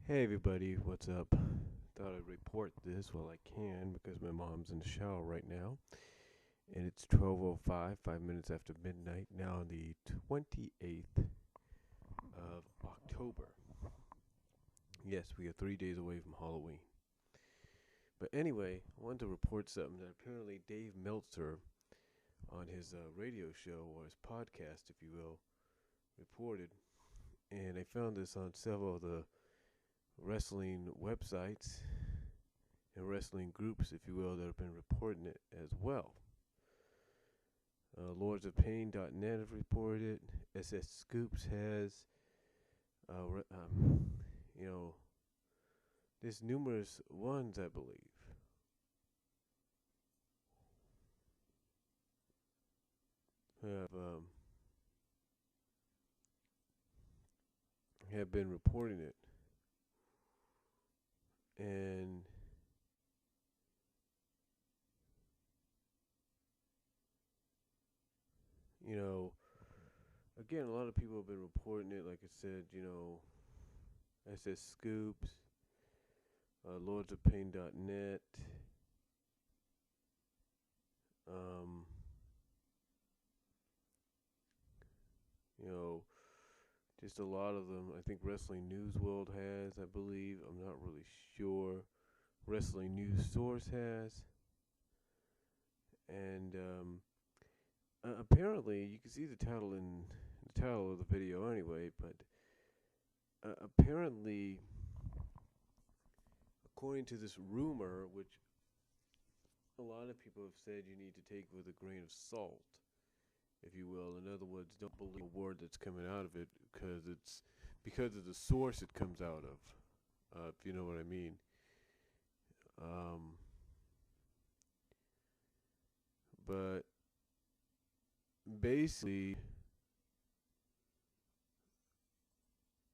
Hey everybody, what's up? Thought I'd report this while I can because my mom's in the shower right now. And it's 12:05, 5 minutes after midnight, now on the 28th of October. Yes, we are 3 days away from Halloween. But anyway, I wanted to report something that apparently Dave Meltzer on his radio show or his podcast, if you will, reported. And I found this on several of the wrestling websites and wrestling groups, if you will, that have been reporting it as well. LordsofPain.net have reported it. SS Scoops has. You know, there's numerous ones, I believe. Have have been reporting it, and you know, again, a lot of people have been reporting it. Like I said, SS Scoops, LordsofPain.net, um, you know, just a lot of them. I think Wrestling News World has, I believe. I'm not really sure. Wrestling News Source has, and apparently you can see the title in the title of the video anyway. But apparently, according to this rumor, which a lot of people have said you need to take with a grain of salt, if you will. In other words, don't believe a word that's coming out of it because of the source it comes out of. If you know what I mean. Um, but basically,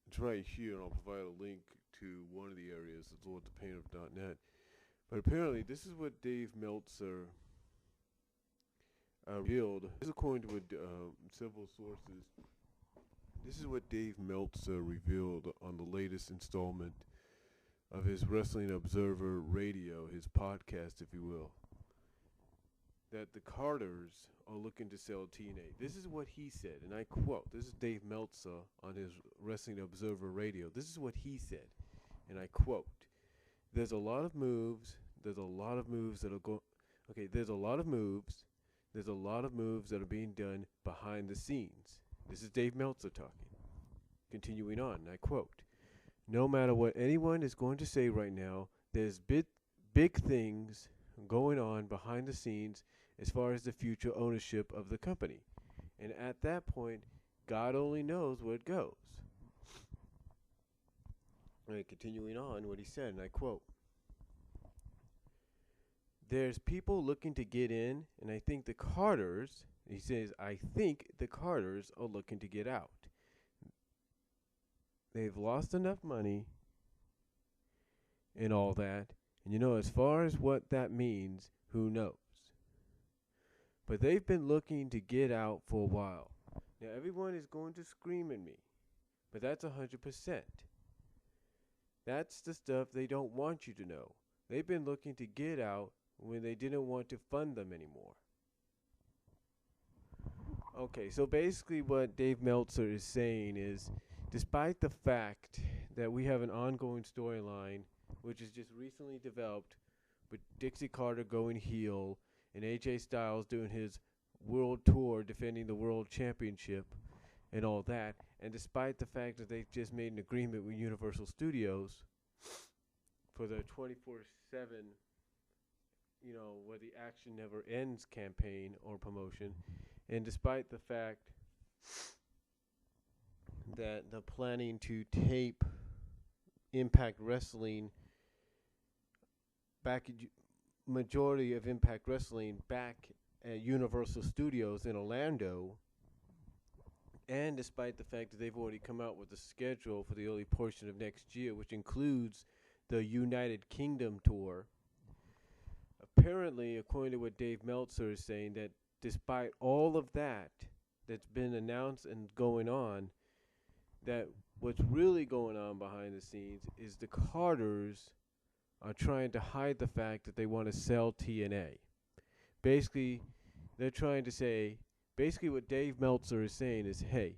it's right here, and I'll provide a link to one of the areas, it's lordthepainter.net. But apparently, this is what Dave Meltzer revealed. This is according to several sources. This is what Dave Meltzer revealed on the latest installment of his Wrestling Observer Radio, his podcast, if you will. That the Carters are looking to sell TNA. This is what he said, and I quote. This is Dave Meltzer on his Wrestling Observer Radio. This is what he said, and I quote. There's a lot of moves. There's a lot of moves that'll go. Okay, there's a lot of moves. There's a lot of moves that are being done behind the scenes. This is Dave Meltzer talking. Continuing on, I quote. No matter what anyone is going to say right now, there's big things going on behind the scenes as far as the future ownership of the company. And at that point, God only knows where it goes. And continuing on what he said, and I quote, there's people looking to get in, and I think the Carters, he says, I think the Carters are looking to get out. They've lost enough money and all that. And as far as what that means, who knows? But they've been looking to get out for a while. Now, everyone is going to scream at me, but that's 100%. That's the stuff they don't want you to know. They've been looking to get out when they didn't want to fund them anymore. Okay, so basically what Dave Meltzer is saying is, despite the fact that we have an ongoing storyline, which is just recently developed, with Dixie Carter going heel and AJ Styles doing his world tour defending the world championship and all that, and despite the fact that they've just made an agreement with Universal Studios for the 24/7, where the action never ends campaign or promotion, and despite the fact that they're planning to tape Impact Wrestling back, majority of Impact Wrestling back at Universal Studios in Orlando, and despite the fact that they've already come out with a schedule for the early portion of next year, which includes the United Kingdom tour, apparently, according to what Dave Meltzer is saying, that despite all of that that's been announced and going on, that what's really going on behind the scenes is the Carters are trying to hide the fact that they want to sell TNA. Basically, they're trying to say, basically what Dave Meltzer is saying is, hey,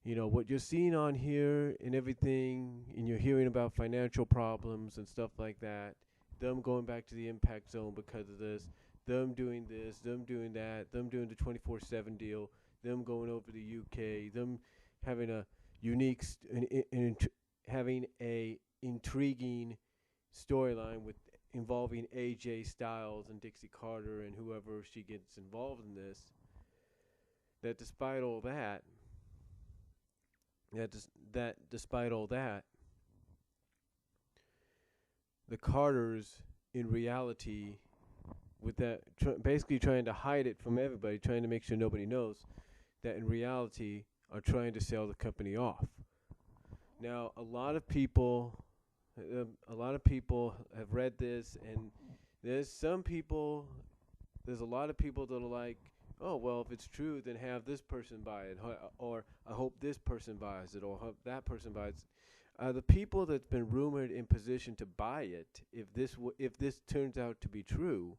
what you're seeing on here and everything, and you're hearing about financial problems and stuff like that, them going back to the impact zone because of this, them doing that, them doing the 24/7 deal, them going over to the UK, them having a unique, having a intriguing storyline with involving AJ Styles and Dixie Carter and whoever she gets involved in this. That despite all that, despite all that, the Carters, in reality, with that, basically trying to hide it from everybody, trying to make sure nobody knows, that in reality are trying to sell the company off. Now, a lot of people have read this, and there's a lot of people that are like, oh, well, if it's true, then have this person buy it, or I hope this person buys it, or I hope that person buys it. The people that's been rumored in position to buy it, if this turns out to be true,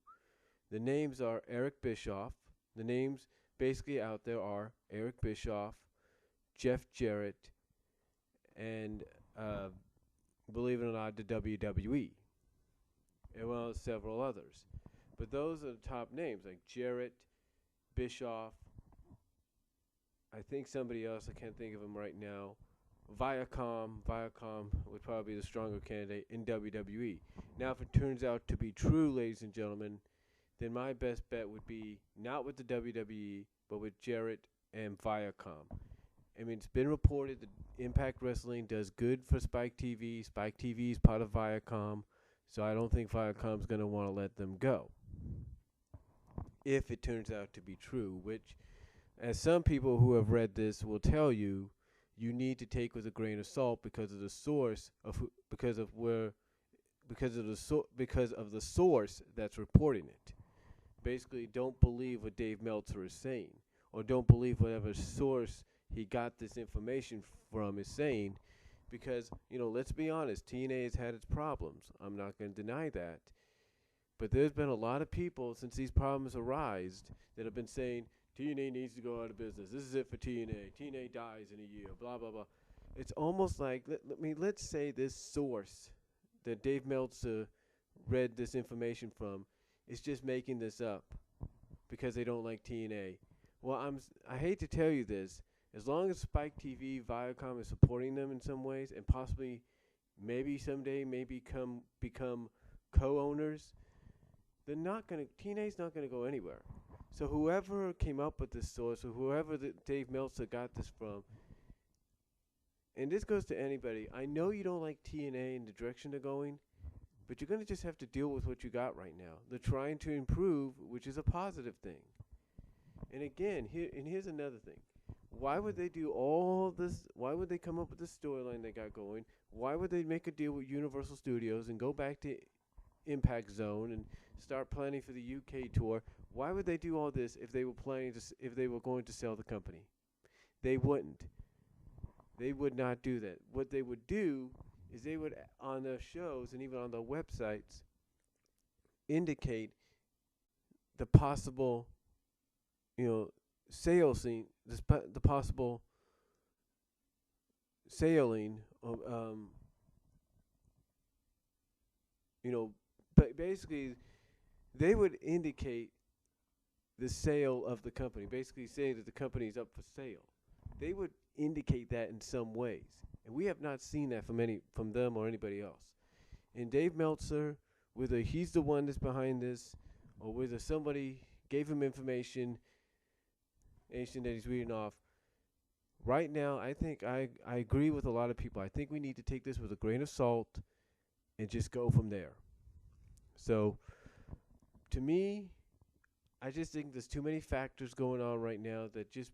the names are Eric Bischoff. The names basically out there are Eric Bischoff, Jeff Jarrett, and believe it or not, the WWE, as well as several others. But those are the top names, like Jarrett, Bischoff, I think somebody else, I can't think of him right now. Viacom would probably be the stronger candidate in WWE. Now, if it turns out to be true, ladies and gentlemen, then my best bet would be not with the WWE, but with Jarrett and Viacom. I mean, it's been reported that Impact Wrestling does good for Spike TV. Spike TV is part of Viacom, so I don't think Viacom's going to want to let them go. If it turns out to be true, which, as some people who have read this will tell you, you need to take with a grain of salt because of the source because of the source that's reporting it. Basically, don't believe what Dave Meltzer is saying, or don't believe whatever source he got this information from is saying, because let's be honest, TNA has had its problems. I'm not going to deny that. But there's been a lot of people since these problems arised that have been saying TNA needs to go out of business. This is it for TNA. TNA dies in a year. Blah blah blah. It's almost like let's say this source that Dave Meltzer read this information from is just making this up because they don't like TNA. Well, I hate to tell you this. As long as Spike TV, Viacom is supporting them in some ways, and possibly, maybe someday, become co-owners, TNA's not gonna go anywhere. So whoever came up with this source, or whoever Dave Meltzer got this from, and this goes to anybody, I know you don't like TNA and the direction they're going, but you're gonna just have to deal with what you got right now. They're trying to improve, which is a positive thing. And again, here's another thing. Why would they do all this? Why would they come up with this storyline they got going? Why would they make a deal with Universal Studios and go back to Impact Zone and start planning for the UK tour? Why would they do all this if they were going to sell the company? They wouldn't. They would not do that. What they would do is they would, on their shows and even on their websites, indicate the possible, sales scene, the possible sailing of, but basically they would indicate the sale of the company, basically saying that the company is up for sale. They would indicate that in some ways, and we have not seen that from them or anybody else. And Dave Meltzer, whether he's the one that's behind this, or whether somebody gave him information that he's reading off, right now, I think I agree with a lot of people. I think we need to take this with a grain of salt and just go from there. So, to me, I just think there's too many factors going on right now that just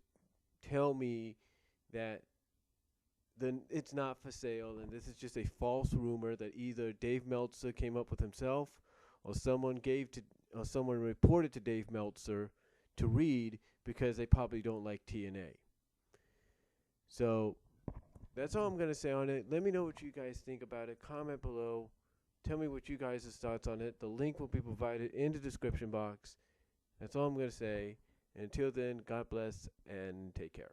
tell me that it's not for sale, and this is just a false rumor that either Dave Meltzer came up with himself, or someone reported to Dave Meltzer to read because they probably don't like TNA. So That's all I'm going to say on it. Let me know what you guys think about it. Comment below. Tell me what you guys' thoughts on it. The link will be provided in the description box. That's all I'm going to say. Until then, God bless and take care.